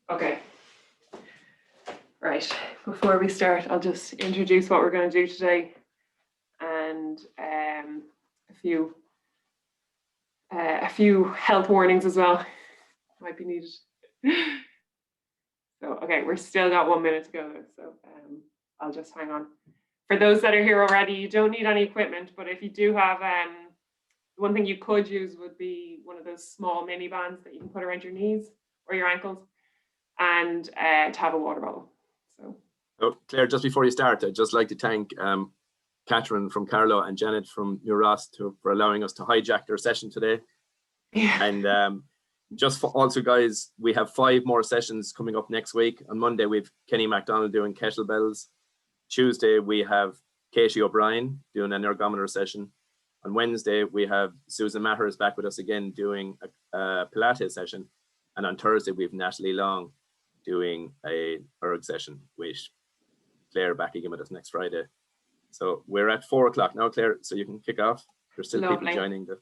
Okay. Right. Before we start, I'll just introduce what we're going to do today, and a few health warnings as well might be needed. So, okay, we're still got 1 minute to go, so I'll just hang on. For those that are here already, you don't need any equipment, but if you do have, one thing you could use would be one of those small mini bands that you can put around your knees or your ankles, and to have a water bottle. So, Claire, just before you start, I'd just like to thank Catherine from Carlow and Janet from New Ross for allowing us to hijack their session today. Yeah. And just for also, guys, we have 5 more sessions coming up next week. On Monday, we've Kenny MacDonald doing kettlebells. Tuesday, we have Katie O'Brien doing an ergometer session. On Wednesday, we have Susan Matters back with us again doing a Pilates session. And on Thursday, we have Natalie Long doing a erg session with Claire back again with us next Friday. So we're at 4 o'clock now, Claire, so you can kick off. There's still Lovely. people joining the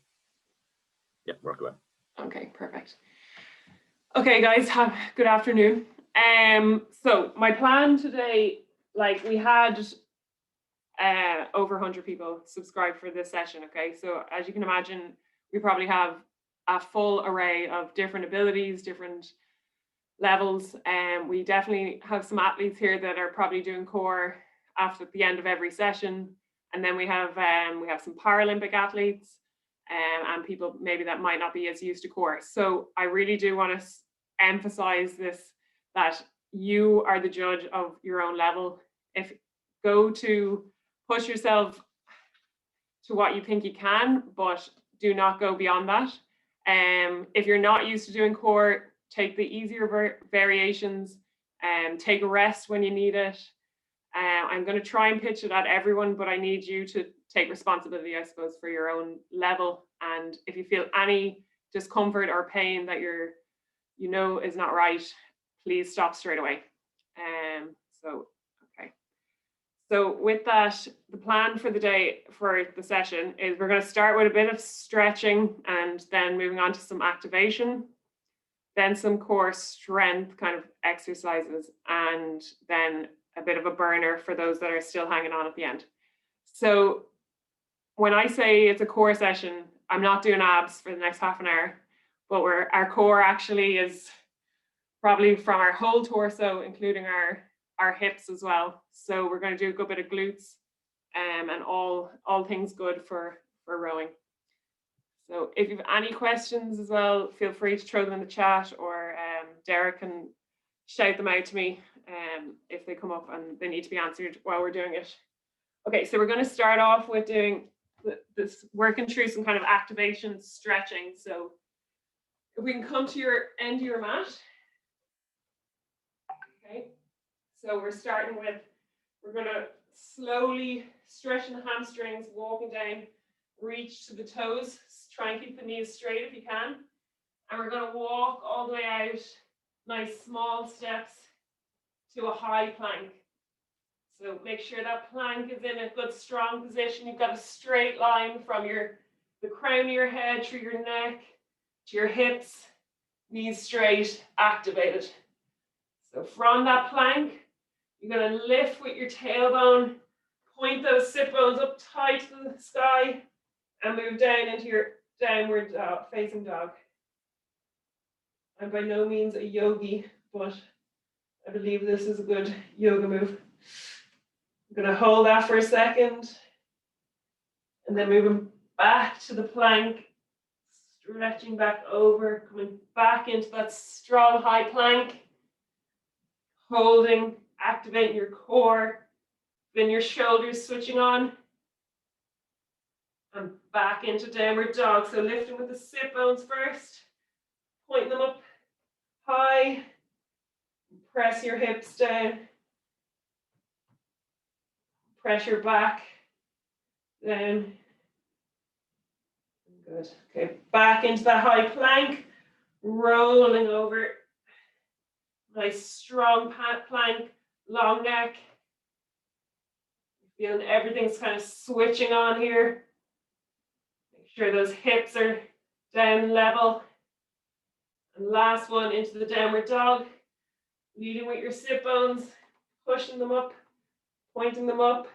work away. Okay, perfect. Okay, guys, good afternoon. So my plan today, like, we had over 100 people subscribe for this session. Okay, so as you can imagine, we probably have a full array of different abilities, different levels, and we definitely have some athletes here that are probably doing core after the end of every session, and then we have some Paralympic athletes, and people maybe that might not be as used to core. So I really do want to emphasize this, that you are the judge of your own level. If go to push yourself to what you think you can, but do not go beyond that. If you're not used to doing core, take the easier variations, and take a rest when you need it. I'm going to try and pitch it at everyone, but I need you to take responsibility, I suppose, for your own level. And if you feel any discomfort or pain that is not right, please stop straight away. So with that, the plan for the day, for the session, is we're going to start with a bit of stretching and then moving on to some activation, then some core strength kind of exercises, and then a bit of a burner for those that are still hanging on at the end. So when I say it's a core session, I'm not doing abs for the next half an hour, but our core actually is probably from our whole torso, including our hips as well. So we're going to do a good bit of glutes, and all things good for rowing. So if you have any questions as well, feel free to throw them in the chat, or Derek can shout them out to me if they come up and they need to be answered while we're doing it. Okay, so we're going to start off with doing this, working through some kind of activation stretching. So if we can come to your end of your mat. Okay, so we're starting with, we're going to slowly stretching the hamstrings, walking down, reach to the toes, try and keep the knees straight if you can. And we're going to walk all the way out, nice small steps to a high plank. So make sure that plank is in a good strong position. You've got a straight line from the crown of your head through your neck to your hips, knees straight, activated. So from that plank, you're going to lift with your tailbone, point those sit bones up tight to the sky, and move down into your downward facing dog. I'm by no means a yogi, but I believe this is a good yoga move. I'm going to hold that for a second, and then moving back to the plank, stretching back over, coming back into that strong high plank, holding, activating your core, then your shoulders switching on, and back into downward dog. So lifting with the sit bones first, pointing them up high, press your hips down, pressure back, down. Good. Okay, back into that high plank, rolling over. Nice strong plank, long neck. Feeling everything's kind of switching on here. Make sure those hips are down level. And last one, into the downward dog. Leading with your sit bones, pushing them up, pointing them up,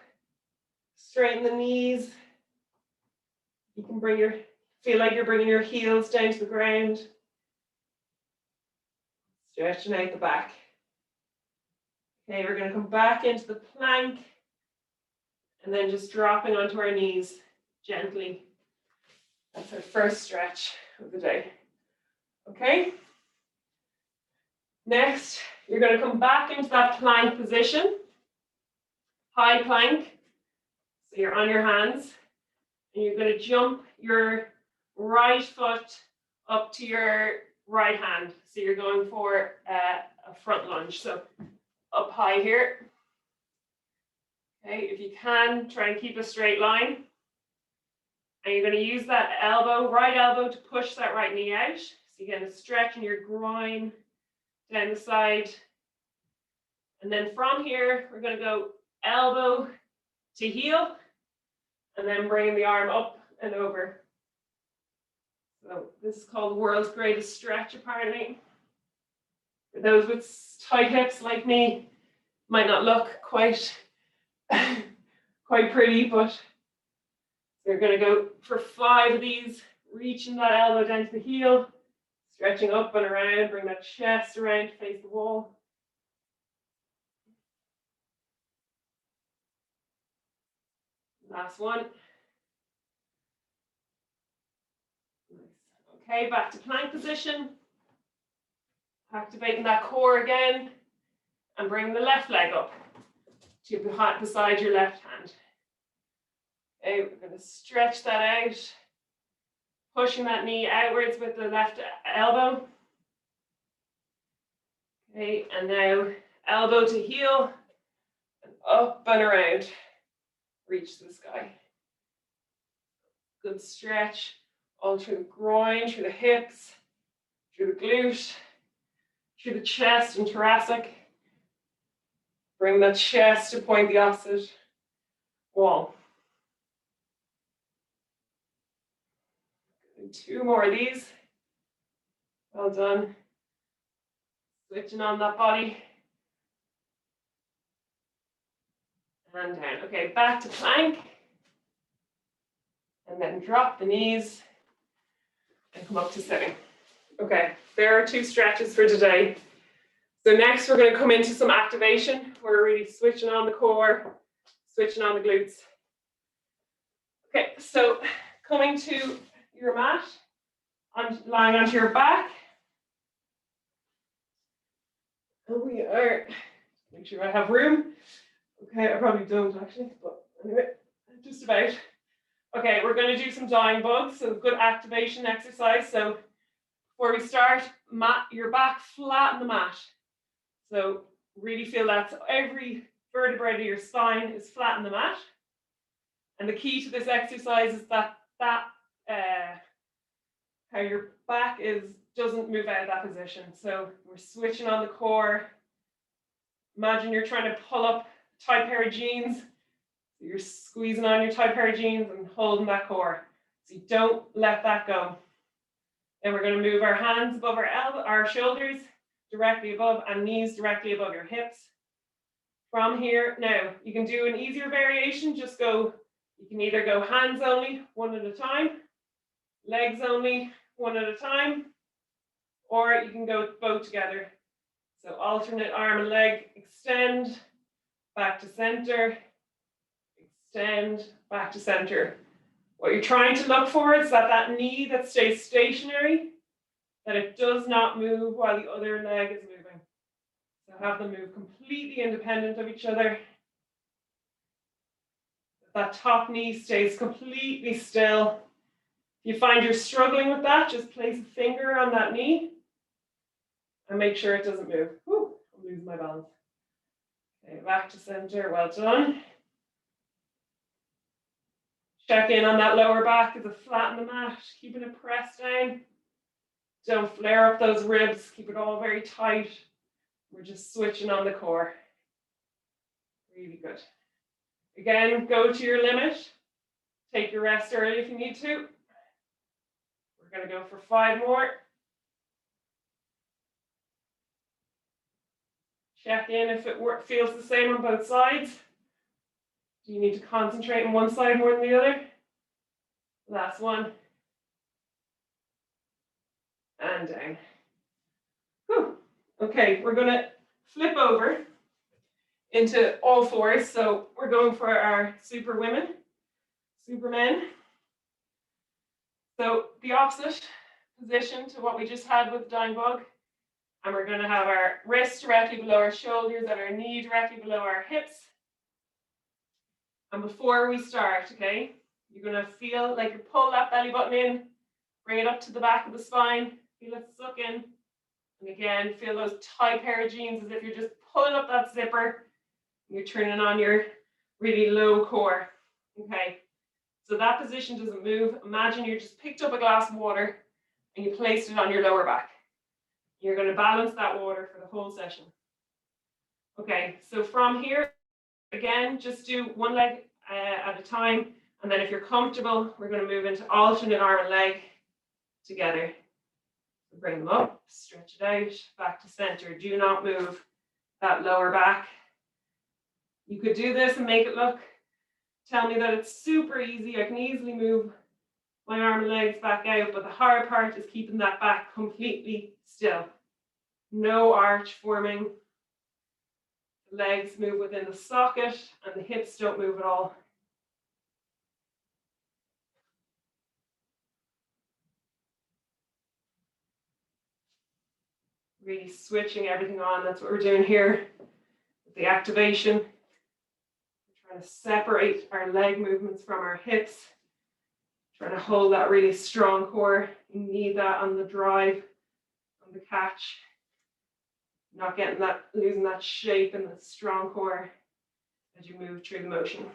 straighten the knees. You can feel like you're bringing your heels down to the ground. Stretching out the back. Okay, we're going to come back into the plank and then just dropping onto our knees gently. That's our first stretch of the day. Okay. Next, you're going to come back into that plank position. High plank. So you're on your hands. And you're going to jump your right foot up to your right hand. So you're going for a front lunge. So up high here. Okay, if you can, try and keep a straight line. And you're going to use that elbow, right elbow, to push that right knee out. So you're going to stretch in your groin down the side. And then from here, we're going to go elbow to heel. And then bring the arm up and over. So this is called the world's greatest stretch, apparently. For those with tight hips like me, might not look quite pretty, but you're going to go for 5 of these, reaching that elbow down to the heel, stretching up and around, bring that chest around to face the wall. Last one. Okay, back to plank position. Activating that core again and bring the left leg up to beside your left hand. Okay, we're going to stretch that out, pushing that knee outwards with the left elbow. Okay, and now elbow to heel, and up and around. Reach to the sky. Good stretch all through the groin, through the hips, through the glute, through the chest and thoracic. Bring the chest to point the opposite wall. And 2 more of these. Well done. Switching on that body. And down. Okay, back to plank. And then drop the knees and come up to sitting. Okay, there are 2 stretches for today. So next we're going to come into some activation. We're really switching on the core, switching on the glutes. Okay, so coming to your mat, lying onto your back. And we are, make sure I have room. Okay, I probably don't actually, but anyway, just about. Okay, we're going to do some dying bugs, so good activation exercise. So before we start, your back flat on the mat. So really feel that every vertebrae of your spine is flat on the mat. And the key to this exercise is that how your back doesn't move out of that position. So we're switching on the core. Imagine you're trying to pull up a tight pair of jeans. You're squeezing on your tight pair of jeans and holding that core. So you don't let that go. Then we're going to move our hands above our shoulders, directly above, and knees directly above your hips. From here, now you can do an easier variation. You can either go hands only, 1 at a time, legs only, 1 at a time, or you can go both together. So alternate arm and leg, extend, back to center, extend, back to center. What you're trying to look for is that knee that stays stationary, that it does not move while the other leg is moving. So have them move completely independent of each other. That top knee stays completely still. If you find you're struggling with that, just place a finger on that knee and make sure it doesn't move. Whew, I'm losing my balance. Okay, back to center, well done. Check in on that lower back. Is it flat on the mat? Keeping it pressed down. Don't flare up those ribs. Keep it all very tight. We're just switching on the core. Really good. Again, go to your limit. Take your rest early if you need to. We're going to go for 5 more. Check in if it feels the same on both sides. Do you need to concentrate on one side more than the other? Last one. And down. Whew. Okay, we're going to flip over into all fours. So we're going for our super women, supermen. So the opposite position to what we just had with dying bug. And we're going to have our wrists directly below our shoulders and our knee directly below our hips. And before we start, okay, you're going to feel like you pull that belly button in, bring it up to the back of the spine, feel it suck in. And again, feel those tight pair of jeans as if you're just pulling up that zipper. And you're turning on your really low core. Okay, so that position doesn't move. Imagine you just picked up a glass of water and you placed it on your lower back. You're going to balance that water for the whole session. Okay, so from here, again, just do one leg at a time. And then if you're comfortable, we're going to move into alternate arm and leg together. Bring them up, stretch it out, back to center. Do not move that lower back. You could do this and make it look, tell me that it's super easy. I can easily move my arm and legs back out, but the hard part is keeping that back completely still. No arch forming. The legs move within the socket and the hips don't move at all. Really switching everything on. That's what we're doing here with the activation. We're trying to separate our leg movements from our hips. Trying to hold that really strong core. You need that on the drive, on the catch. Not getting that, losing that shape and the strong core as you move through the motion.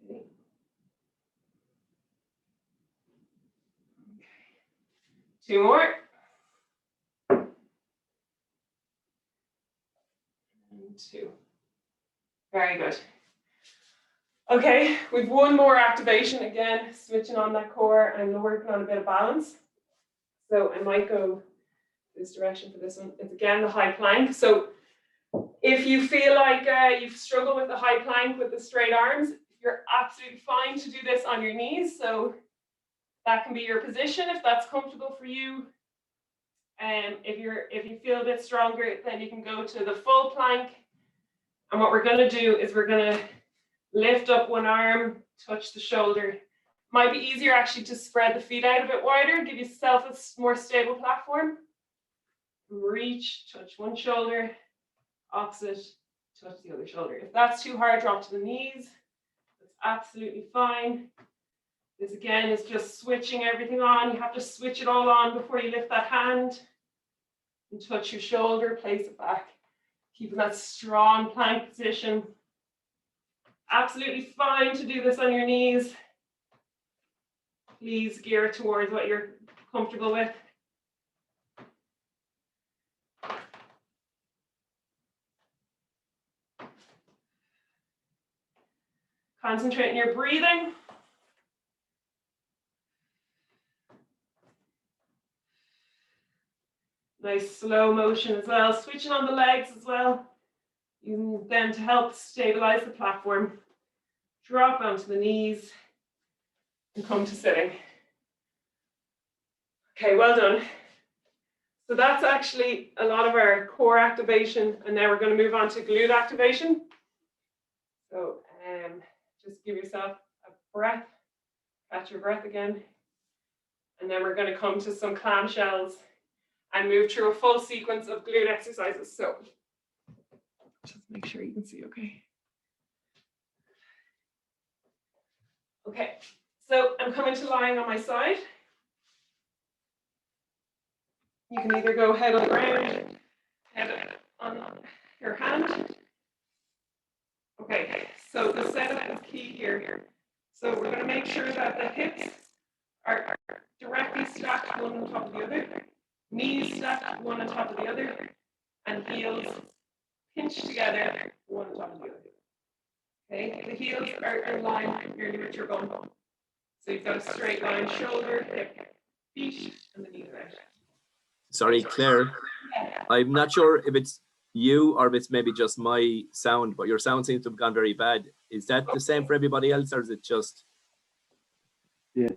Okay. Two more. And two. Very good. Okay, we've one more activation again, switching on that core and working on a bit of balance. So I might go this direction for this one. It's again the high plank. So if you feel like you've struggled with the high plank with the straight arms, you're absolutely fine to do this on your knees. So that can be your position if that's comfortable for you. If you feel a bit stronger, then you can go to the full plank. And what we're going to do is we're going to lift up one arm, touch the shoulder. Might be easier actually to spread the feet out a bit wider, give yourself a more stable platform. Reach, touch one shoulder, opposite, touch the other shoulder. If that's too hard, drop to the knees. That's absolutely fine. This again is just switching everything on. You have to switch it all on before you lift that hand. And touch your shoulder, place it back. Keeping that strong plank position. Absolutely fine to do this on your knees. Please gear towards what you're comfortable with. Concentrate on your breathing. Nice slow motion as well. Switching on the legs as well. Using them to help stabilize the platform. Drop onto the knees and come to sitting. Okay, well done. So that's actually a lot of our core activation, and now we're going to move on to glute activation. So just give yourself a breath, catch your breath again, and then we're going to come to some clamshells and move through a full sequence of glute exercises. So just make sure you can see okay. Okay, so I'm coming to lying on my side. You can either go head on the ground, head on your hand. Okay, so the setup is key here. So we're going to make sure that the hips are directly stacked one on top of the other, knees stacked one on top of the other, and heels pinched together one on top of the other. Okay, the heels are in line nearly with your bum. So you've got a straight line, shoulder, hip, feet, and the knees out. Sorry, Claire. I'm not sure if it's you or if it's maybe just my sound, but your sound seems to have gone very bad. Is that the same for everybody else, or is it just? Yeah.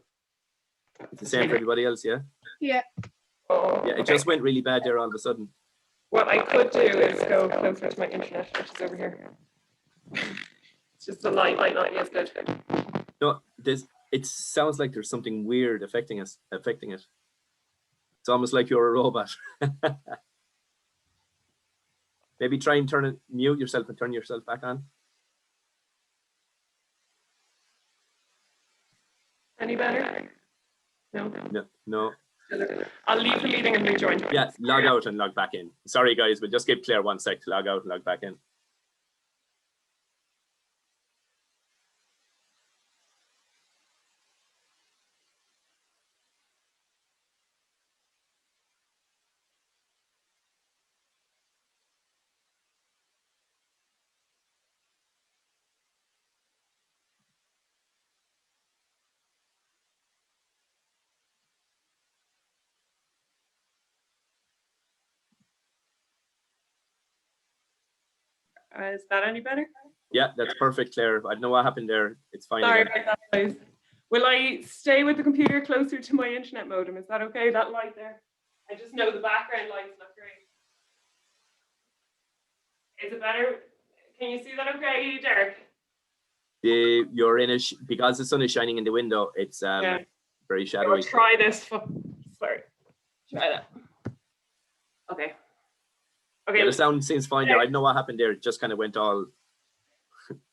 It's the same for everybody else, yeah? Yeah. Oh, Yeah, it just went really bad there all of a sudden. What I could do is go closer to my internet, which is over here. It's just the light might not be as good. No, it sounds like there's something weird affecting it. It's almost like you're a robot. Maybe try and mute yourself and turn yourself back on. Any better? No. No. I'll leave the meeting and rejoin. Yeah, log out and log back in. Sorry, guys, we'll just give Claire 1 sec to log out and log back in. Is that any better? Yeah, that's perfect, Claire. I don't know what happened there. It's fine Sorry again. about that, guys. Will I stay with the computer closer to my internet modem? Is that okay? That light there? I just know the background light's not great. Is it better? Can you see that okay, Derek? You're in because the sun is shining in the window, it's Yeah. very I'll shadowy. try this. Sorry. Try that. Okay. Okay. Yeah, the sound seems fine there. I don't know what happened there. It just kind of went all.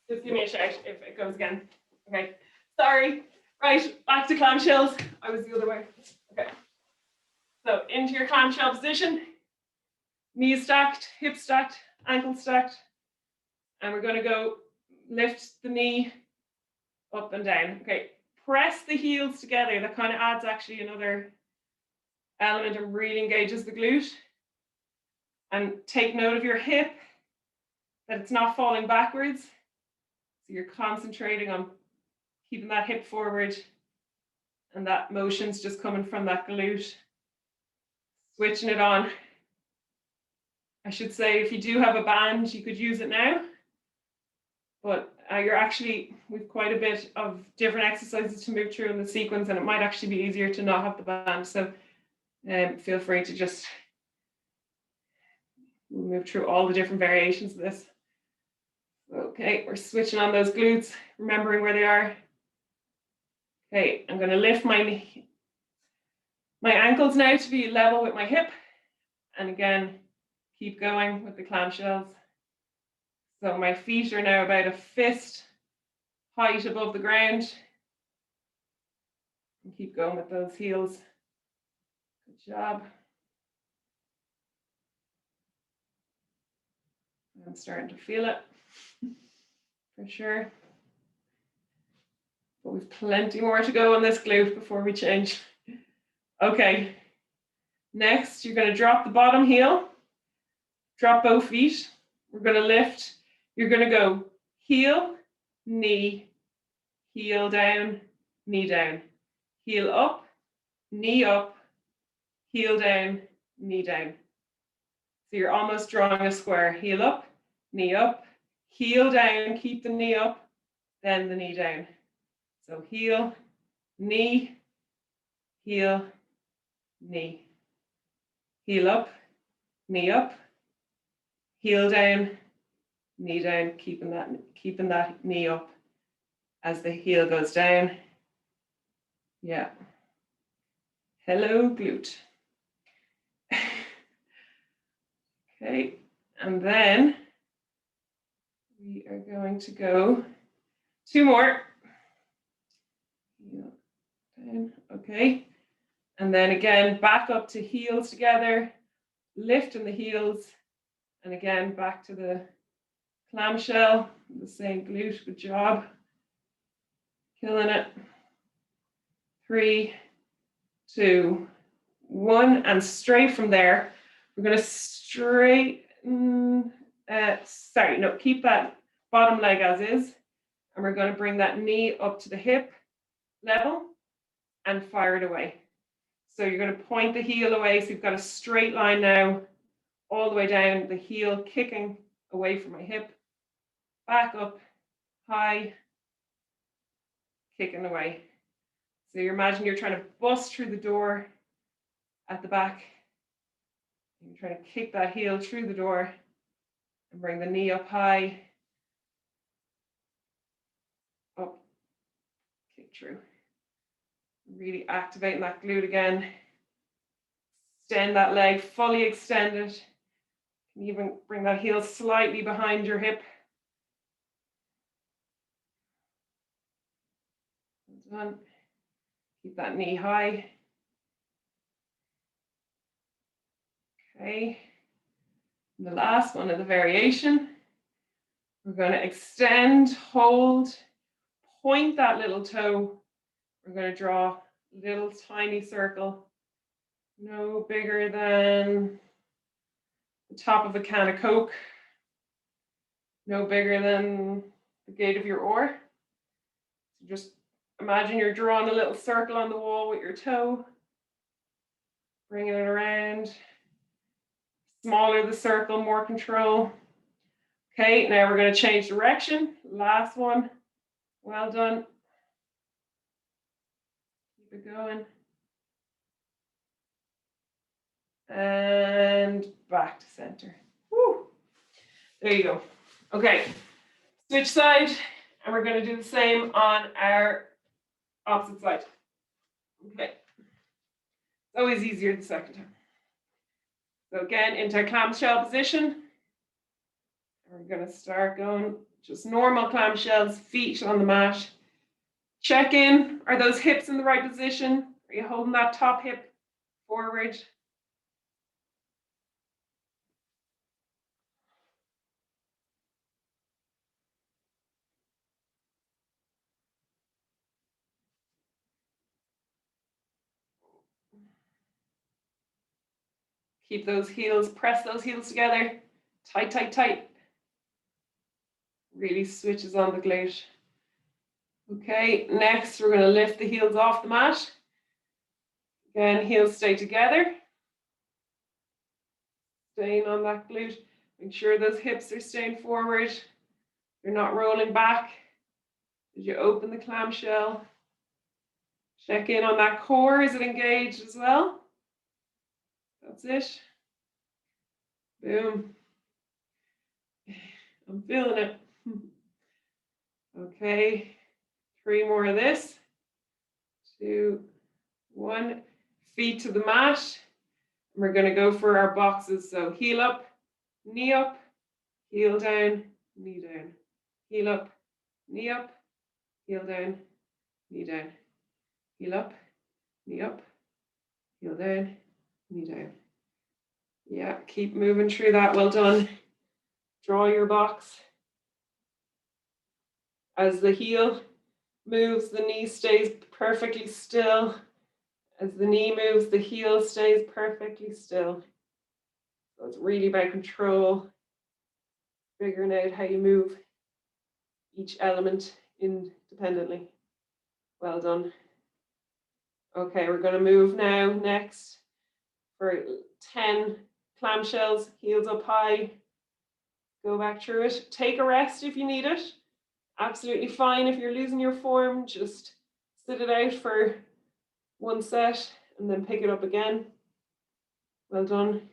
Just give me a shout if it goes again. Okay. Sorry. Right, back to clamshells. I was the other way. Okay. So into your clamshell position. Knees stacked, hips stacked, ankles stacked. And we're going to go lift the knee up and down. Okay. Press the heels together. That kind of adds actually another element and really engages the glute. And take note of your hip, that it's not falling backwards. So you're concentrating on keeping that hip forward, and that motion's just coming from that glute. Switching it on. I should say, if you do have a band, you could use it now. But we've quite a bit of different exercises to move through in the sequence, and it might actually be easier to not have the band. So feel free to just move through all the different variations of this. Okay, we're switching on those glutes, remembering where they are. Okay, I'm going to lift my ankles now to be level with my hip. And again, keep going with the clamshells. So my feet are now about a fist height above the ground. And keep going with those heels. Good job. I'm starting to feel it, for sure. But we've plenty more to go on this glute before we change. Okay, next you're going to drop the bottom heel, drop both feet. We're going to lift. You're going to go heel, knee, heel down, knee down, heel up, heel down, knee down. So you're almost drawing a square. Heel up, heel down, keep the knee up, then the knee down. So heel, knee, heel, knee. Heel up, heel down, knee down, keeping that knee up as the heel goes down. Yeah. Hello, glute. Okay, and then we are going to go 2 more. Heel down, okay. And then again, back up to heels together, lifting the heels, and again, back to the clamshell, the same glute, good job. Killing it. 3, 2, 1, and straight from there, we're going to keep that bottom leg as is, and we're going to bring that knee up to the hip level and fire it away. So you're going to point the heel away. So you've got a straight line now, all the way down, the heel kicking away from my hip, back up, high, kicking away. So you imagine you're trying to bust through the door at the back. You're trying to kick that heel through the door and bring the knee up high, up, kick through. Really activating that glute again. Extend that leg, fully extend it. You can even bring that heel slightly behind your hip. Well done. Keep that knee high. Okay. And the last one of the variation. We're going to extend, hold, point that little toe. We're going to draw a little tiny circle, no bigger than the top of a can of Coke, no bigger than the gate of your oar. So just imagine you're drawing a little circle on the wall with your toe, bringing it around. Smaller the circle, more control. Okay, now we're going to change direction. Last one. Well done. Keep it going. And back to center. Woo. There you go. Okay, switch side, and we're going to do the same on our opposite side. Okay, it's always easier the second time. So again, into a clamshell position. We're going to start going just normal clamshells, feet on the mat. Check in, are those hips in the right position? Are you holding that top hip forward? Keep those heels, press those heels together. Tight, tight, tight. Really switches on the glute. Okay, next we're going to lift the heels off the mat. Again, heels stay together. Staying on that glute. Make sure those hips are staying forward. You're not rolling back. Did you open the clamshell? Check in on that core. Is it engaged as well? That's it. Boom. I'm feeling it. Okay, 3 more of this. 2, 1. Feet to the mat. And we're going to go for our boxes. So heel up, heel down, knee down. Heel up, heel down, knee down. Heel up, heel down, knee down. Yeah, keep moving through that. Well done. Draw your box. As the heel moves, the knee stays perfectly still. As the knee moves, the heel stays perfectly still. So it's really about control, figuring out how you move each element independently. Well done. Okay, we're going to move now next for 10 clamshells, heels up high. Go back through it. Take a rest if you need it. Absolutely fine if you're losing your form. Just sit it out for 1 set and then pick it up again. Well done.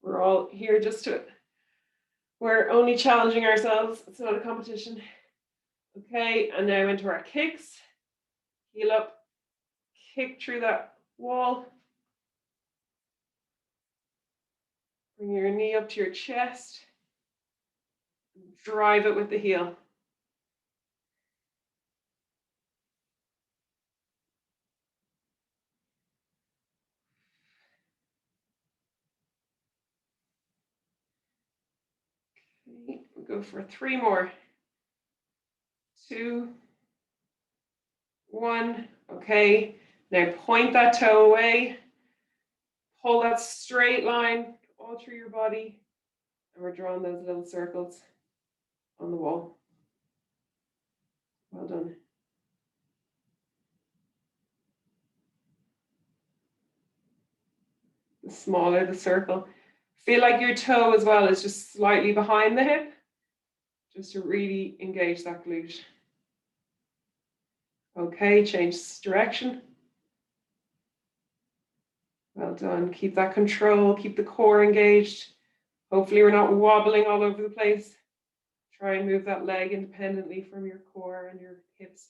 We're all here just to, we're only challenging ourselves. It's not a competition. Okay, and now into our kicks. Heel up, kick through that wall. Bring your knee up to your chest. Drive it with the heel. Okay, we'll go for 3 more. 2, 1. Okay, now point that toe away. Pull that straight line all through your body. And we're drawing those little circles on the wall. Well done. The smaller the circle. Feel like your toe as well is just slightly behind the hip, just to really engage that glute. Okay, change direction. Well done. Keep that control, keep the core engaged. Hopefully we're not wobbling all over the place. Try and move that leg independently from your core and your hips.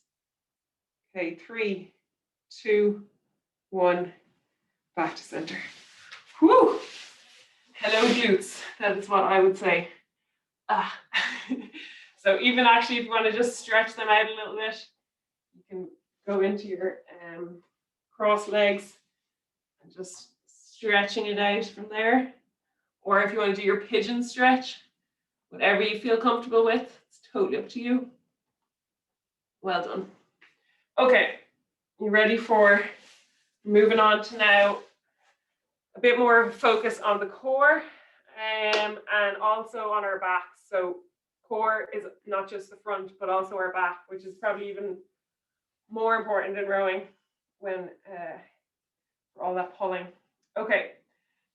Okay, 3, 2, 1, back to center. Whew. Hello glutes, that is what I would say. Ah. So even actually if you want to just stretch them out a little bit, you can go into your cross legs and just stretching it out from there. Or if you want to do your pigeon stretch, whatever you feel comfortable with, it's totally up to you. Well done. Okay, you ready for moving on to now a bit more focus on the core and also on our back. So core is not just the front, but also our back, which is probably even more important in rowing when for all that pulling. Okay,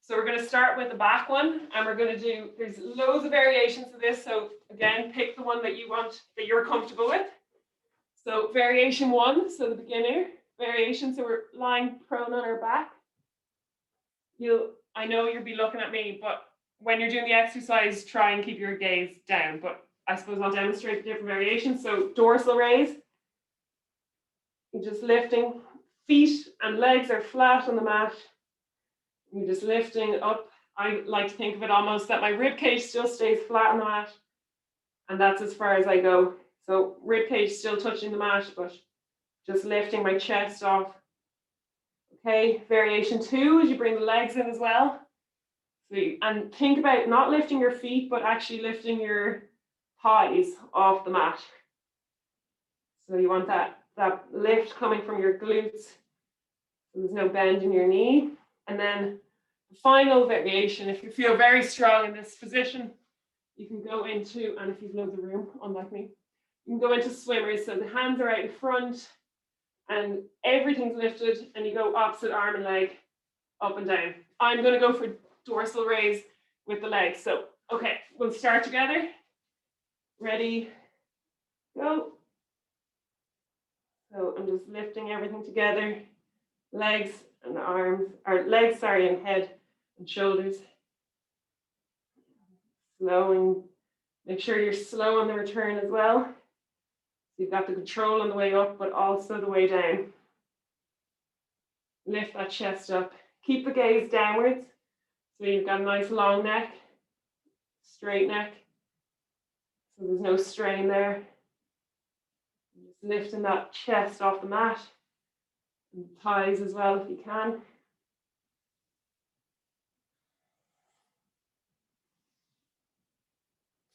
so we're going to start with the back one, and we're going to do, there's loads of variations of this. So again, pick the one that you want, that you're comfortable with. So variation 1, so the beginner variation. So we're lying prone on our back. I know you'll be looking at me, but when you're doing the exercise, try and keep your gaze down. But I suppose I'll demonstrate the different variations. So dorsal raise. You're just lifting, feet and legs are flat on the mat. You're just lifting up. I like to think of it almost that my rib cage still stays flat on the mat, and that's as far as I go. So rib cage still touching the mat, but just lifting my chest off. Okay, variation 2 is you bring the legs in as well. So and think about not lifting your feet, but actually lifting your thighs off the mat. So you want that lift coming from your glutes. So there's no bend in your knee. And then the final variation, if you feel very strong in this position, you can go into, and if you've loads of room, unlike me, you can go into swimmers. So the hands are out in front and everything's lifted, and you go opposite arm and leg up and down. I'm going to go for dorsal raise with the legs. So, okay, we'll start together. Ready, go. So I'm just lifting everything together, legs and arms, or legs, sorry, and head and shoulders. Slowing, make sure you're slow on the return as well. So you've got the control on the way up, but also the way down. Lift that chest up. Keep the gaze downwards. So you've got a nice long neck, straight neck. So there's no strain there. Just lifting that chest off the mat. And the thighs as well if you can.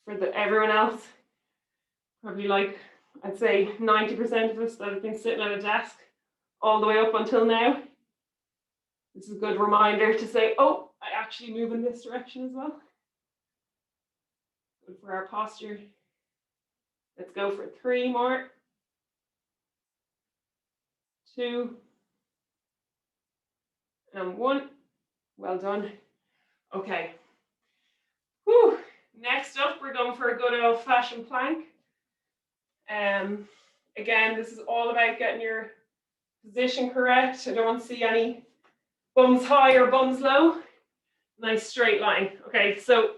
For everyone else, probably like I'd say 90% of us that have been sitting at a desk all the way up until now. This is a good reminder to say, oh, I actually move in this direction as well. Good for our posture. Let's go for 3 more. 2 and 1. Well done. Okay. Whew. Next up, we're going for a good old-fashioned plank. Again, this is all about getting your position correct. I don't want to see any bums high or bums low. Nice straight line. Okay, so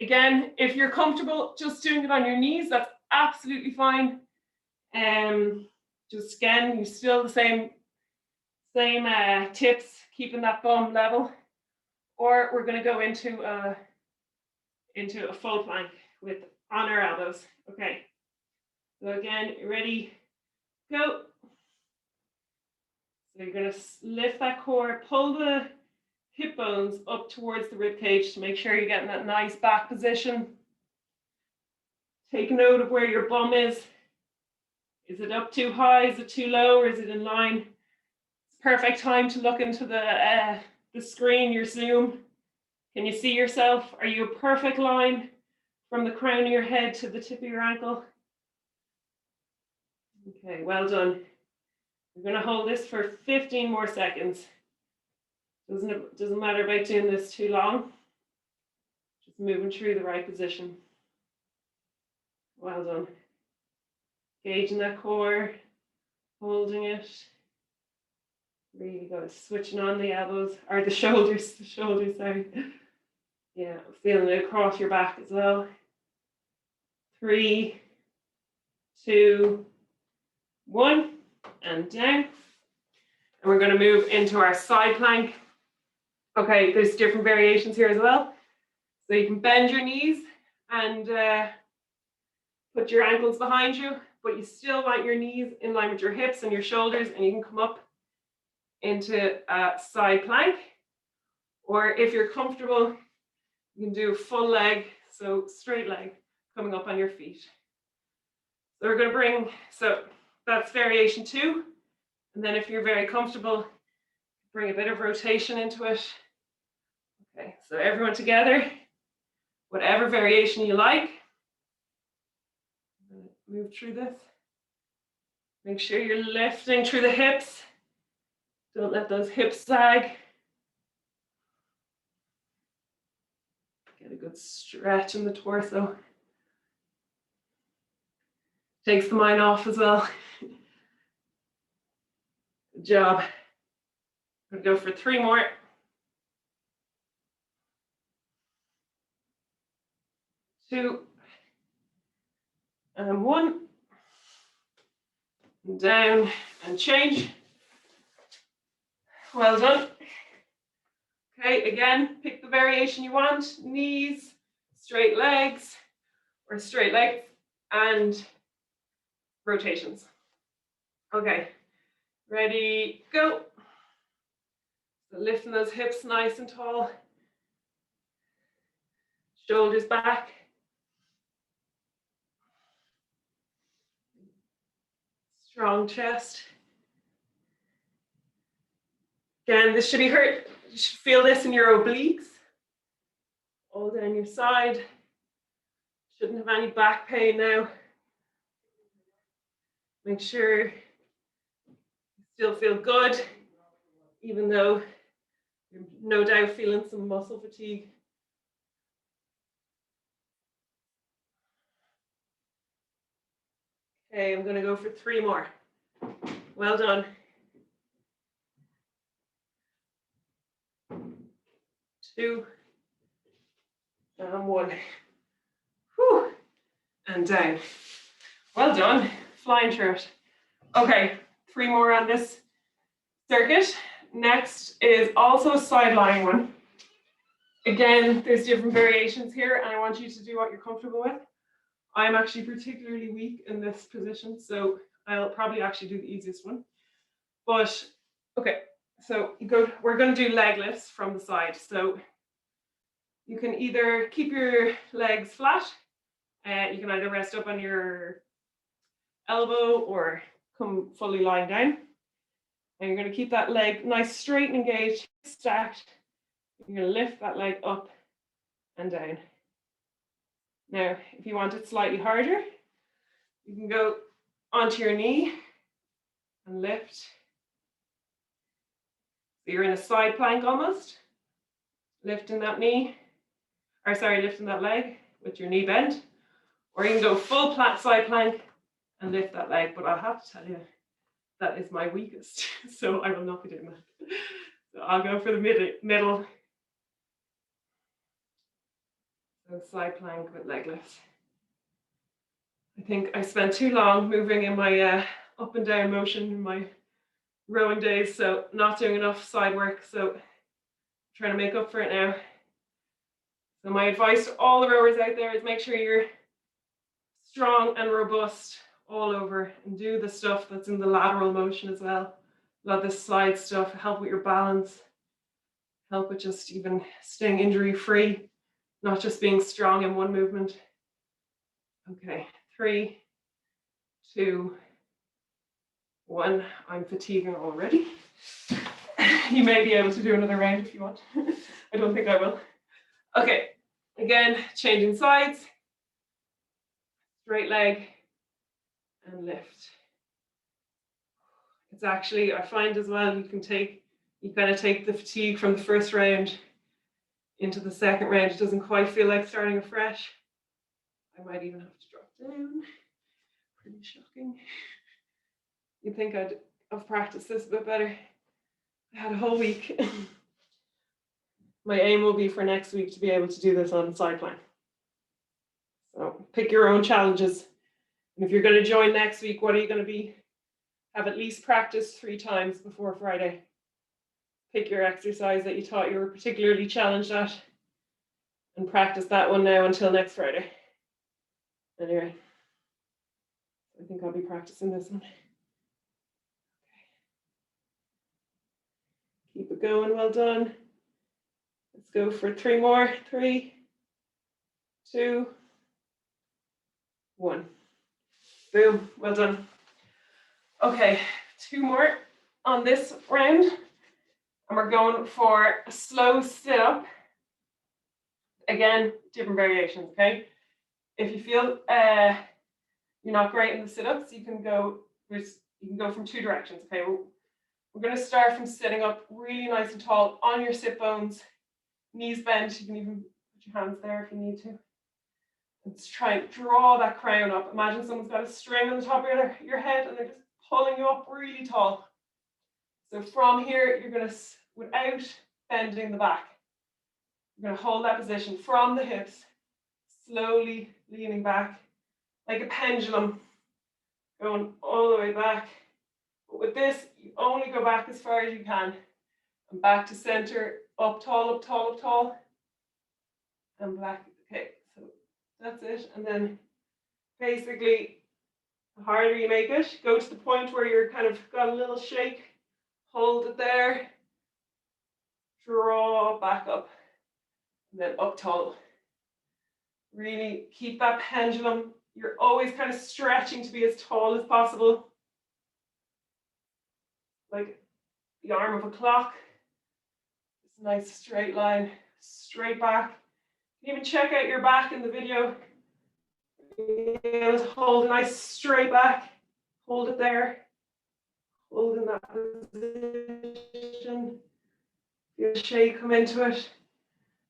again, if you're comfortable just doing it on your knees, that's absolutely fine. Just again, you're still the same tips, keeping that bum level. Or we're going to go into a full plank with on our elbows. Okay. So again, ready, go. So you're going to lift that core, pull the hip bones up towards the rib cage to make sure you're getting that nice back position. Take note of where your bum is. Is it up too high? Is it too low? Or is it in line? It's perfect time to look into the screen, your Zoom. Can you see yourself? Are you a perfect line from the crown of your head to the tip of your ankle? Okay, well done. We're going to hold this for 15 more seconds. Doesn't matter about doing this too long. Just moving through the right position. Well done. Engaging that core, holding it. Really good. Switching on the elbows, or the shoulders, sorry. Yeah, feeling it across your back as well. 3, 2, 1, and down. And we're going to move into our side plank. Okay, there's different variations here as well. So you can bend your knees and put your ankles behind you, but you still want your knees in line with your hips and your shoulders, and you can come up into a side plank. Or if you're comfortable, you can do a full leg, so straight leg coming up on your feet. So we're going to bring, so that's variation 2. And then if you're very comfortable, bring a bit of rotation into it. Okay, so everyone together, whatever variation you like. Move through this. Make sure you're lifting through the hips. Don't let those hips sag. Get a good stretch in the torso. Takes the mind off as well. Good job. I'm going to go for 3 more. 2, and 1. And down and change. Well done. Okay, again, pick the variation you want. Knees, straight legs, or straight legs, and rotations. Okay, ready, go. So lifting those hips nice and tall. Shoulders back. Strong chest. Again, this should be hurt. You should feel this in your obliques. All down your side. Shouldn't have any back pain now. Make sure you still feel good, even though you're no doubt feeling some muscle fatigue. Okay, I'm going to go for 3 more. Well done. 2, and 1. Whew. And down. Well done. Flying through it. Okay, 3 more on this circuit. Next is also a side lying one. Again, there's different variations here, and I want you to do what you're comfortable with. I'm actually particularly weak in this position, so I'll probably actually do the easiest one. But okay, so we're going to do leg lifts from the side. So you can either keep your legs flat, you can either rest up on your elbow or come fully lying down. And you're going to keep that leg nice, straight and engaged, stacked. You're going to lift that leg up and down. Now, if you want it slightly harder, you can go onto your knee and lift. So you're in a side plank almost, lifting that lifting that leg with your knee bent. Or you can go full side plank and lift that leg, but I'll have to tell you, that is my weakest, so I will not be doing that. So I'll go for the middle. So side plank with leg lifts. I think I spent too long moving in my up and down motion in my rowing days, so not doing enough side work, so I'm trying to make up for it now. So my advice to all the rowers out there is make sure you're strong and robust all over, and do the stuff that's in the lateral motion as well. A lot of this side stuff, help with your balance, help with just even staying injury free, not just being strong in one movement. Okay, 3, 2, 1. I'm fatiguing already. You may be able to do another round if you want. I don't think I will. Okay, again, changing sides. Straight leg and lift. It's actually, I find as well, you can take you kind of take the fatigue from the first round into the second round. It doesn't quite feel like starting afresh. I might even have to drop down. Pretty shocking. You'd think I'd have practiced this a bit better. I had a whole week. My aim will be for next week to be able to do this on side plan. So pick your own challenges. And if you're going to join next week, what are you going to be? Have at least practiced 3 times before Friday. Pick your exercise that you thought you were particularly challenged at and practice that one now until next Friday. Anyway, I think I'll be practicing this one. Keep it going, well done. Let's go for 3 more. 3, 2, 1. Boom, well done. Okay, 2 more on this round. And we're going for a slow sit-up. Again, different variations, okay? If you feel you're not great in the sit-ups, you can go from 2 directions, okay? We're going to start from sitting up really nice and tall on your sit bones, knees bent. You can even put your hands there if you need to. Let's try and draw that crown up. Imagine someone's got a string on the top of your head and they're just pulling you up really tall. So from here, you're going to, without bending the back, you're going to hold that position from the hips, slowly leaning back like a pendulum, going all the way back. But with this, you only go back as far as you can. And back to center, up tall, up tall, up tall. And back. Okay, so that's it. And then basically, the harder you make it, go to the point where you're kind of got a little shake. Hold it there. Draw back up. And then up tall. Really keep that pendulum. You're always kind of stretching to be as tall as possible. Like the arm of a clock. This nice straight line, straight back. You can even check out your back in the video. Hold a nice straight back. Hold it there. Hold in that position. Feel the shake come into it.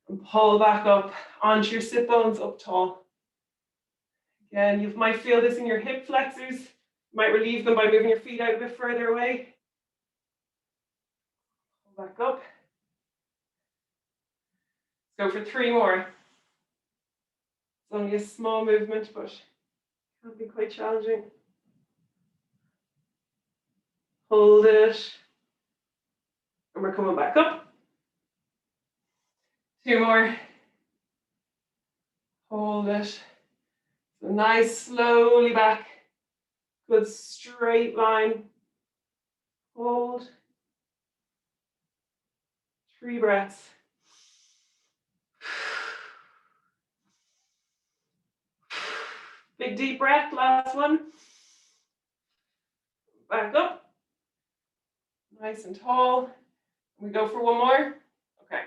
And pull back up onto your sit bones up tall. Again, you might feel this in your hip flexors. You might relieve them by moving your feet out a bit further away. Pull back up. Let's go for 3 more. It's only a small movement, but can be quite challenging. Hold it. And we're coming back up. 2 more. Hold it. So nice, slowly back. Good straight line. Hold. 3 breaths. Big deep breath, last one. Back up. Nice and tall. We go for 1 more. Okay.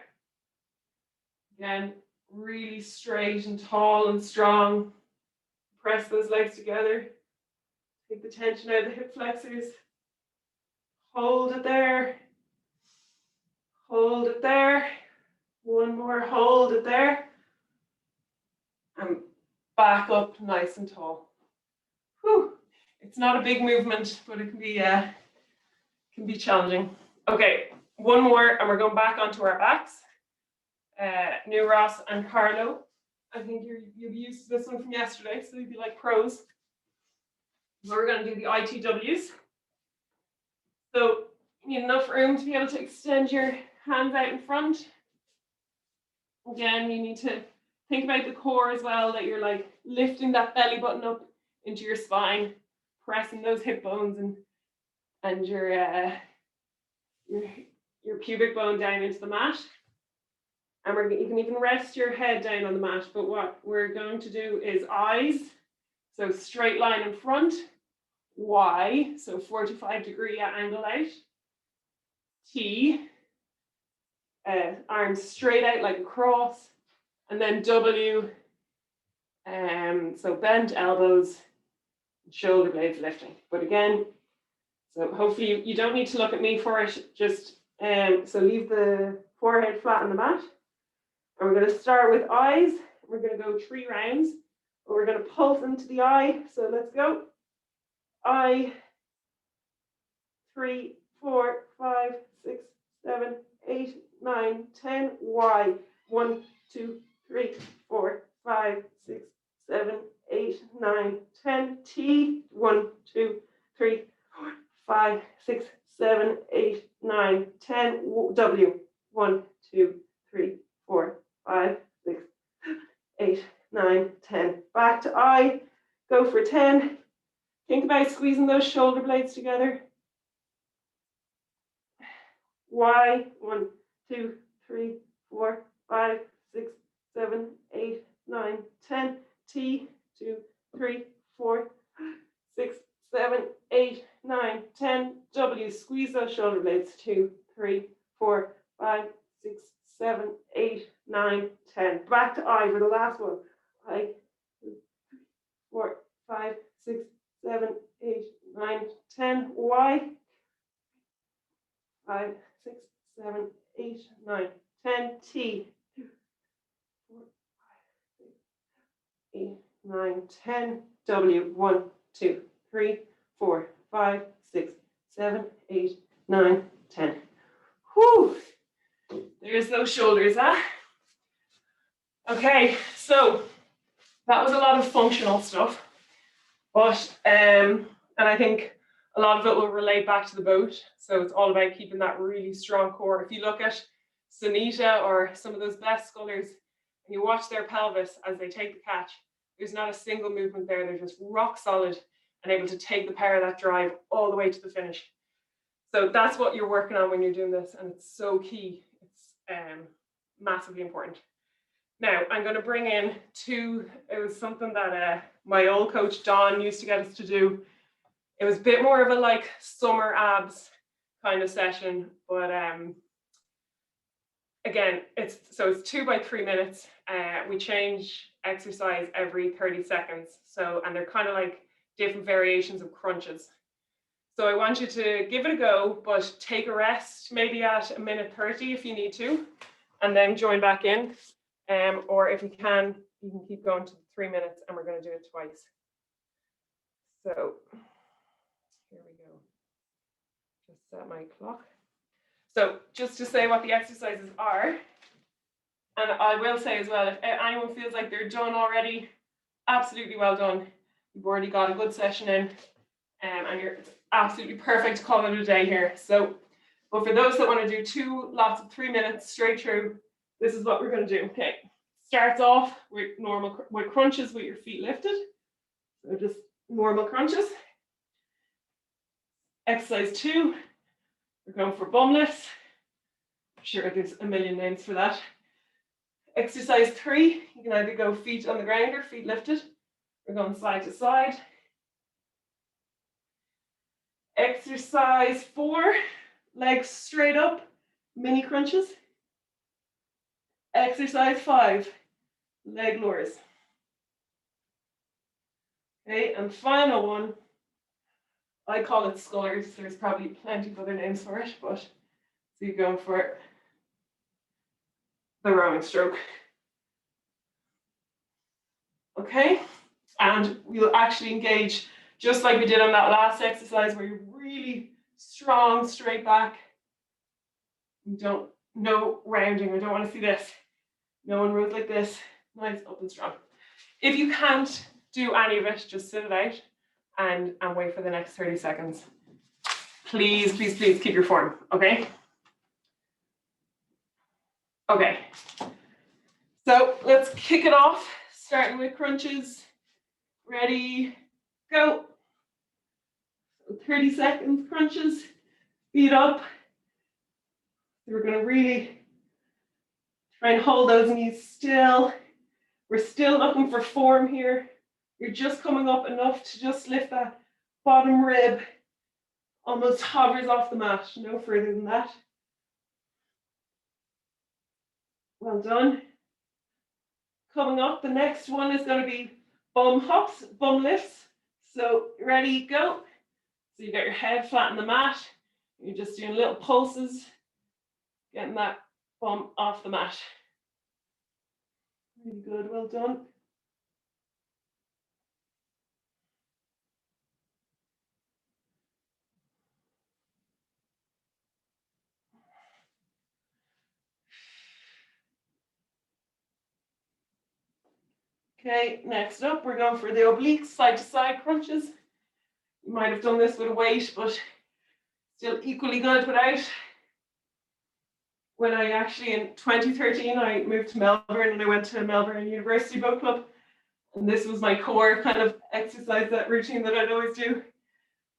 Again, really straight and tall and strong. Press those legs together. Take the tension out of the hip flexors. Hold it there. Hold it there. 1 more, hold it there. And back up nice and tall. Whew. It's not a big movement, but it can be challenging. Okay, 1 more, and we're going back onto our backs. New Ross and Carlo. I think you've used this one from yesterday, so you'd be like pros. We're going to do the ITWs. So you need enough room to be able to extend your hands out in front. Again, you need to think about the core as well, that you're like lifting that belly button up into your spine, pressing those hip bones and your pubic bone down into the mat. And you can even rest your head down on the mat, but what we're going to do is eyes, so straight line in front, Y, so 45-degree angle out, T, arms straight out like a cross, and then W, so bent elbows, shoulder blades lifting. But again, so hopefully you don't need to look at me for it, just So leave the forehead flat on the mat. And we're going to start with eyes. We're going to go 3 rounds. But we're going to pulse into the eye. So let's go. Eye. 3, 4, 5, 6, 7, 8, 9, 10. Y. 1, 2, 3, 4, 5, 6, 7, 8, 9, 10. T. 1, 2, 3, 4, 5, 6, 7, 8, 9, 10. W. 1, 2, 3, 4, 5, 6, 8, 9, 10. Back to I. Go for 10. Think about squeezing those shoulder blades together. Y. 1, 2, 3, 4, 5, 6, 7, 8, 9, 10. T. 2, 3, 4, 6, 7, 8, 9, 10. W. Squeeze those shoulder blades. 2, 3, 4, 5, 6, 7, 8, 9, 10. Back to I for the last one. I. 4, 5, 6, 7, 8, 9, 10. Y. 5, 6, 7, 8, 9, 10. T. 2, 4, 5, 6, 8, 9, 10. W. 1, 2, 3, 4, 5, 6, 7, 8, 9, 10. Whew. There's those shoulders, huh? Okay, so that was a lot of functional stuff, but and I think a lot of it will relate back to the boat. So it's all about keeping that really strong core. If you look at Sunita or some of those best scullers, and you watch their pelvis as they take the catch, there's not a single movement there. They're just rock solid and able to take the power of that drive all the way to the finish. So that's what you're working on when you're doing this, and it's so key. It's massively important. Now, I'm going to bring in it was something that my old coach, Don, used to get us to do. It was a bit more of a like summer abs kind of session, but again, it's 2 by 3 minutes. We change exercise every 30 seconds. So, and they're kind of like different variations of crunches. So I want you to give it a go, but take a rest, maybe at 1:30 if you need to, and then join back in. Or if you can keep going to 3 minutes, and we're going to do it twice. So here we go. Just set my clock. So just to say what the exercises are, and I will say as well, if anyone feels like they're done already, absolutely well done. You've already got a good session in, and it's absolutely perfect to call it a day here. So, but for those that want to do 2 lots of 3 minutes straight through, this is what we're going to do. Okay, starts off with crunches with your feet lifted. So just normal crunches. Exercise 2, we're going for bum lifts. I'm sure there's a million names for that. Exercise 3, you can either go feet on the ground or feet lifted. We're going side to side. Exercise 4, legs straight up, mini crunches. Exercise 5, leg lowers. Okay, and final one, I call it scullers. There's probably plenty of other names for it, but so you're going for the rowing stroke. Okay, and we'll actually engage just like we did on that last exercise where you're really strong, straight back. No rounding. I don't want to see this. No one rows like this. Nice, up and strong. If you can't do any of it, just sit it out and wait for the next 30 seconds. Please, please, please keep your form, okay? Okay, so let's kick it off, starting with crunches. Ready, go. So 30 seconds, crunches, feet up. We're gonna really try and hold those knees still. We're still looking for form here. You're just coming up enough to just lift that bottom rib. Almost hovers off the mat, no further than that. Well done. Coming up, the next one is going to be bum hops, bum lifts. So ready, go. So you got your head flat on the mat. You're just doing little pulses Getting that bum off the mat. Really good, well done. Okay, next up, we're going for the obliques, side to side crunches. You might have done this with a weight, but still equally good without. When I actually, in 2013, I moved to Melbourne and I went to Melbourne University Boat Club. And this was my core kind of exercise, that routine that I'd always do.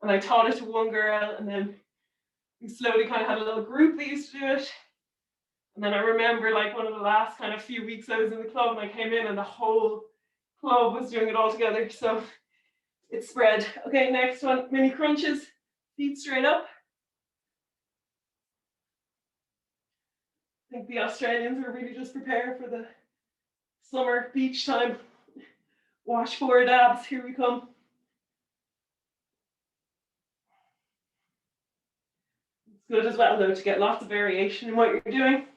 And I taught it to one girl, and then we slowly kind of had a little group that used to do it. And then I remember like one of the last kind of few weeks I was in the club, and I came in and the whole club was doing it all together. So it spread. Okay, next one, mini crunches, feet straight up. I think the Australians were really just prepared for the summer beach time. Washboard abs, here we come. It's good as well though to get lots of variation in what you're doing.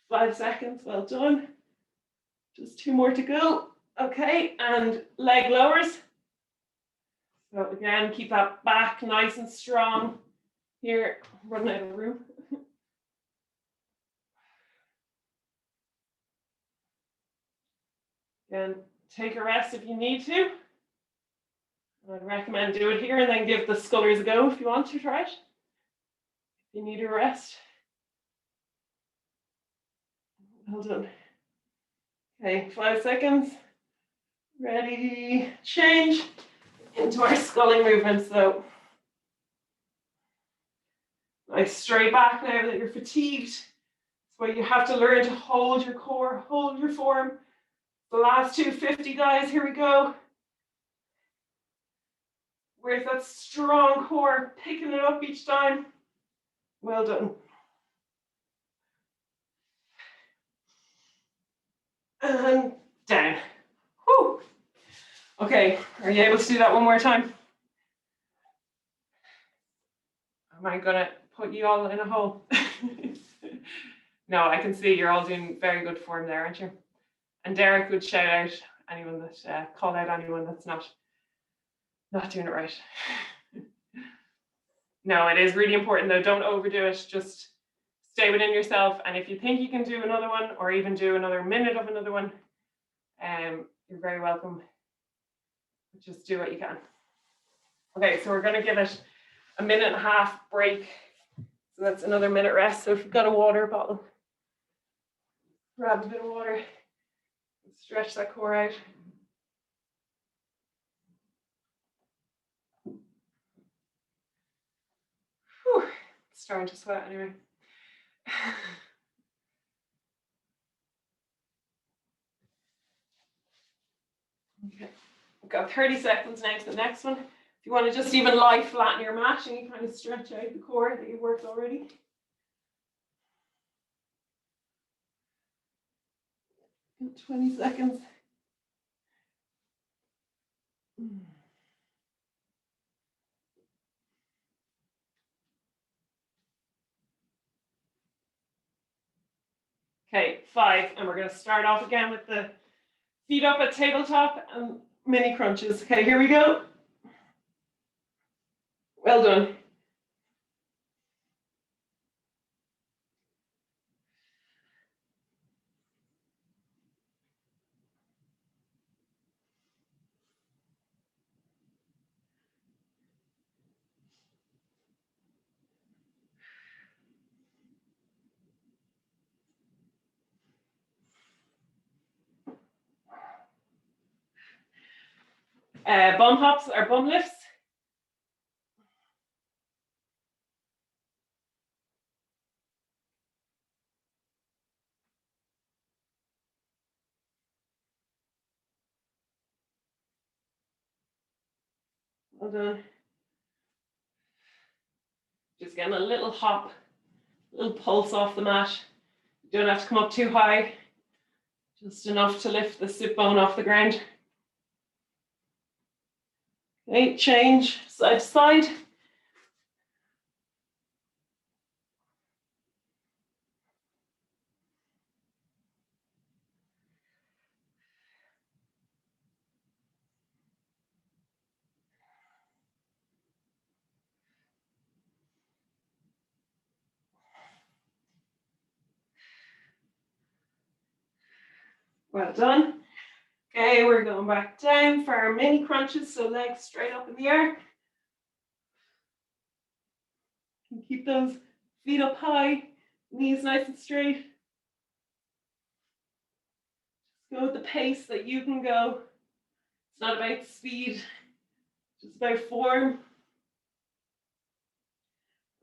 5 seconds, well done. Just 2 more to go. Okay, and leg lowers. So again, keep that back nice and strong. Here, running out of room. Again, take a rest if you need to. I'd recommend do it here and then give the scullers a go if you want to try it. If you need a rest. Well done. Okay, 5 seconds. Ready, change into our sculling movement. So nice straight back now that you're fatigued. So you have to learn to hold your core, hold your form. The last 250, guys, here we go. Where's that strong core, picking it up each time. Well done. And down. Whew. Okay, are you able to do that one more time? Am I gonna put you all in a hole? No, I can see you're all doing very good form there, aren't you? And Derek would shout out anyone that, call out anyone that's not doing it right. No, it is really important though, don't overdo it, just stay within yourself. And if you think you can do another one or even do another minute of another one, you're very welcome. Just do what you can. Okay, so we're gonna give it a 1.5 minute break. So that's another minute rest. So if you've got a water bottle, grab a bit of water, stretch that core out. Whew, it's starting to sweat anyway. Okay, we've got 30 seconds now to the next one. If you want to just even lie flat on your mat and you kind of stretch out the core that you've worked already. 20 seconds. Okay, 5, and we're going to start off again with the feet up at tabletop and mini crunches. Okay, here we go. Well done. Bum hops or bum lifts. Well done. Just getting a little hop, little pulse off the mat. You don't have to come up too high, just enough to lift the sit bone off the ground. Okay, change side to side. Well done. Okay, we're going back down for our mini crunches, so legs straight up in the air. And keep those feet up high, knees nice and straight. Just go at the pace that you can go. It's not about speed, it's about form.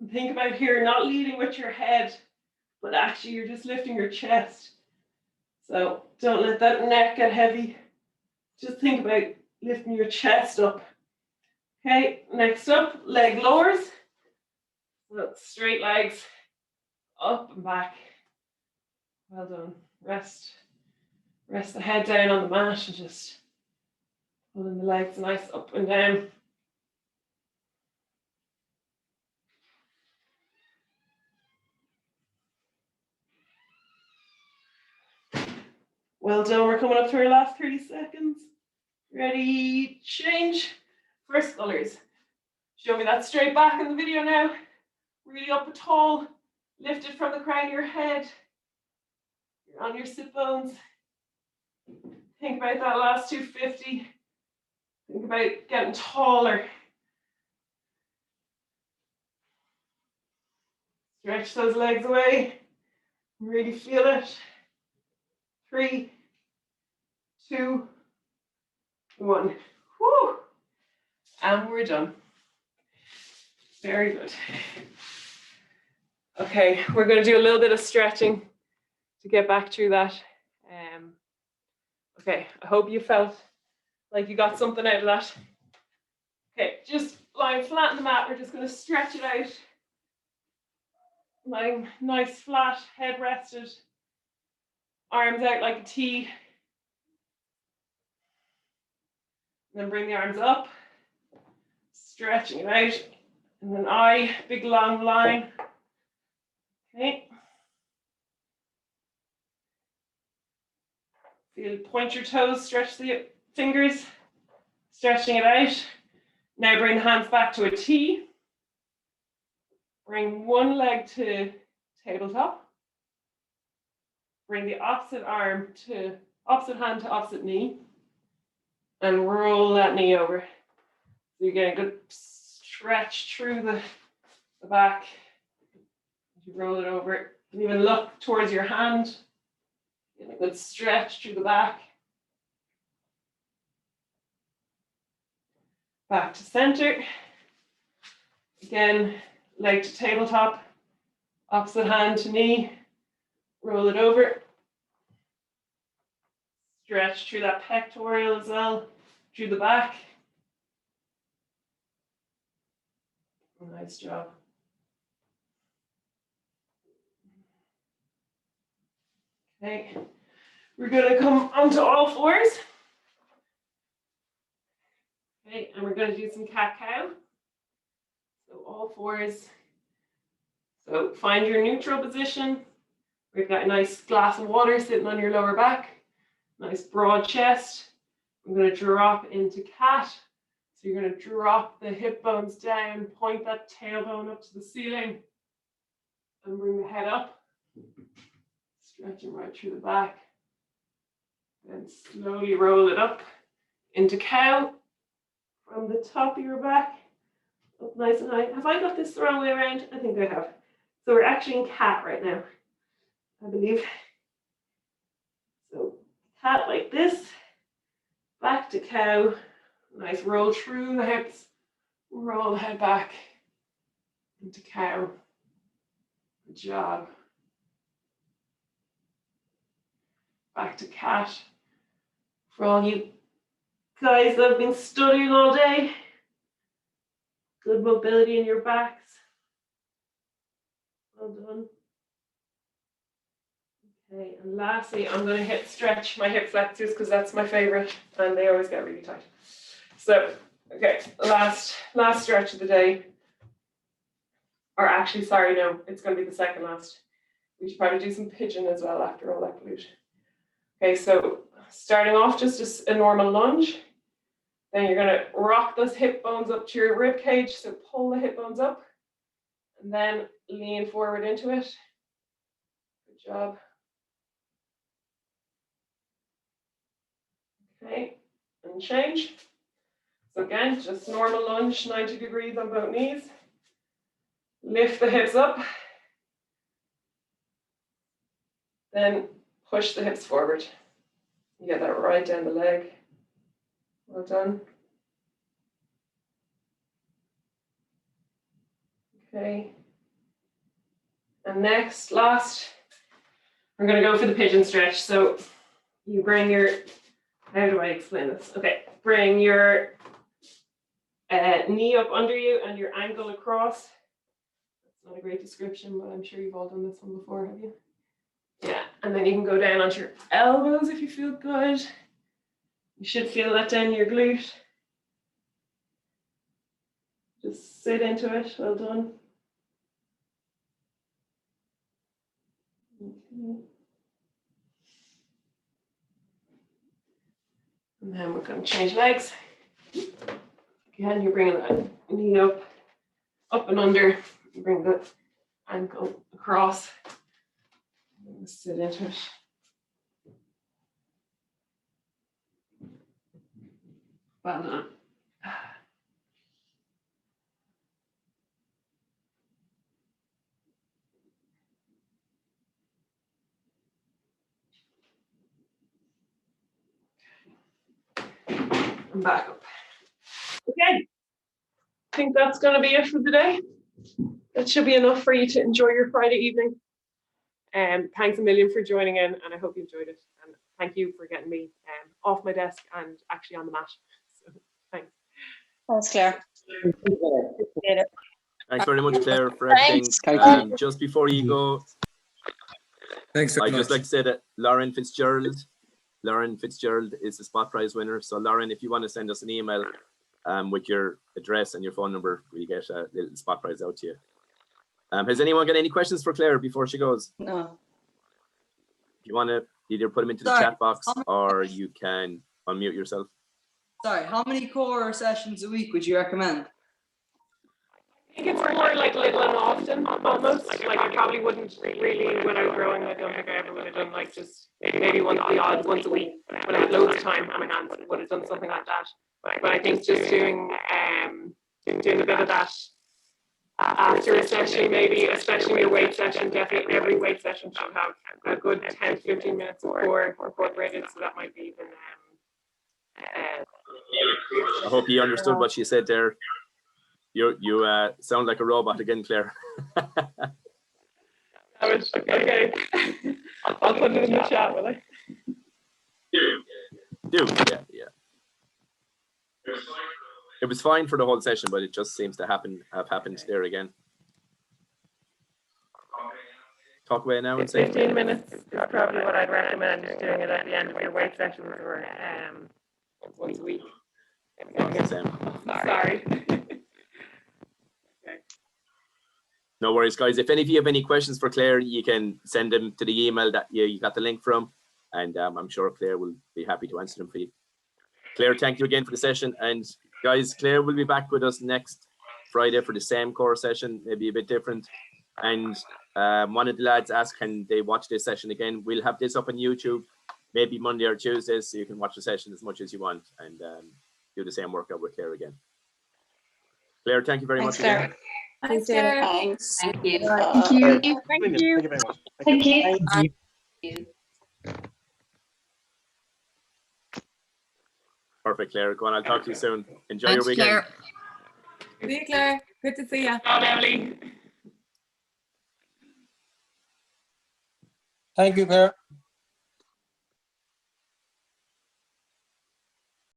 And think about here, not leading with your head, but actually you're just lifting your chest. So don't let that neck get heavy. Just think about lifting your chest up. Okay, next up, leg lowers. So straight legs, up and back. Well done. Rest the head down on the mat and just pulling the legs nice up and down. Well done. We're coming up to our last 30 seconds. Ready, change. First colors. Show me that straight back in the video now. Really up tall. Lift it from the crown of your head. You're on your sit bones. Think about that last 250. Think about getting taller. Stretch those legs away. Really feel it. 3, 2, 1. Whew. And we're done. Very good. Okay, we're going to do a little bit of stretching to get back through that. Okay, I hope you felt like you got something out of that. Okay, just lying flat on the mat, we're just going to stretch it out. Lying nice flat, head rested, arms out like a T. And then bring the arms up, stretching it out. And then I, big long line. Okay. Feel, point your toes, stretch the fingers, stretching it out. Now bring the hands back to a T. Bring one leg to tabletop. Bring the opposite hand to opposite knee. And roll that knee over. So you're getting a good stretch through the back. You roll it over. You can even look towards your hand. Get a good stretch through the back. Back to center. Again, leg to tabletop. Opposite hand to knee. Roll it over. Stretch through that pectoral as well, through the back. Nice job. Okay, we're going to come onto all fours. Okay, and we're going to do some cat-cow. So all fours. So find your neutral position. We've got a nice glass of water sitting on your lower back. Nice broad chest. I'm going to drop into cat. So you're going to drop the hip bones down, point that tailbone up to the ceiling, and bring the head up. Stretching right through the back. Then slowly roll it up into cow from the top of your back. Up nice and high. Have I got this the wrong way around? I think I have. So we're actually in cat right now, I believe. So cat like this, back to cow. Nice roll through the hips, roll the head back into cow. Good job. Back to cat. For all you guys that have been studying all day, good mobility in your backs. Well done. Okay, and lastly, I'm going to hip stretch my hip flexors because that's my favorite and they always get really tight. So, okay, last stretch of the day. Or actually, sorry, no, it's going to be the second last. We should probably do some pigeon as well after all that glute. Okay, so starting off just a normal lunge. Then you're going to rock those hip bones up to your rib cage. So pull the hip bones up and then lean forward into it. Good job. Okay, and change. So again, just normal lunge, 90 degrees on both knees. Lift the hips up. Then push the hips forward. You get that right down the leg. Well done. Okay. And next, last, we're going to go for the pigeon stretch. So you bring your, how do I explain this? Okay, bring your knee up under you and your ankle across. That's not a great description, but I'm sure you've all done this one before, have you? Yeah, and then you can go down onto your elbows if you feel good. You should feel that down your glute. Just sit into it, well done. Okay. And then we're going to change legs. Again, you're bringing that knee up and under. You bring the ankle across. And sit into it. Well done. And back up. Okay. I think that's going to be it for today. That should be enough for you to enjoy your Friday evening. Thanks a million for joining in, and I hope you enjoyed it. And thank you for getting me off my desk and actually on the mat. So, thanks. Thanks, Claire. Appreciate it. Thanks very much, Claire, for everything. Thanks. Just before you go, Thanks very I'd much. just like to say that Lauren Fitzgerald is the spot prize winner. So Lauren, if you want to send us an email with your address and your phone number, we'll get a little spot prize out to you. Has anyone got any questions for Claire before she goes? No. If you want to either put them into the Sorry. chat box or you can unmute yourself. Sorry, how many core sessions a week would you recommend? I think it's more like little and often, almost. Like I probably wouldn't really, when I was growing, I don't think I ever would have done like just maybe once a week. When I had loads of time on my hands, I would have done something like that. But I think just doing a bit of that after a session, maybe, especially your weight session, definitely every weight session should have a good 10 to 15 minutes of core incorporated, so that might be even I hope you understood what she said there. You sound like a robot again, Claire. okay. I'll put it in the chat, will I? Do, yeah. It was fine for the whole session, but it just seems to have happened there again. Talk away now and say 15 minutes is probably what I'd recommend, doing it at the end of your weight sessions or once a week. Not the same. Sorry. No worries, guys. If any of you have any questions for Claire, you can send them to the email that you got the link from, and I'm sure Claire will be happy to answer them for you. Claire, thank you again for the session. And guys, Claire will be back with us next Friday for the same core session, maybe a bit different. And one of the lads asked, can they watch this session again? We'll have this up on YouTube, maybe Monday or Tuesday, so you can watch the session as much as you want and do the same workout with Claire again. Claire, thank you very much again. Thanks, Claire. Thanks. Thank you. Thank you. Thank you very much. Thank you. Thank you. Perfect, Claire. Go on, I'll talk to you soon. Enjoy your weekend. Claire. See you, Claire. Good to see you. Bye, Emily. Thank you, Claire.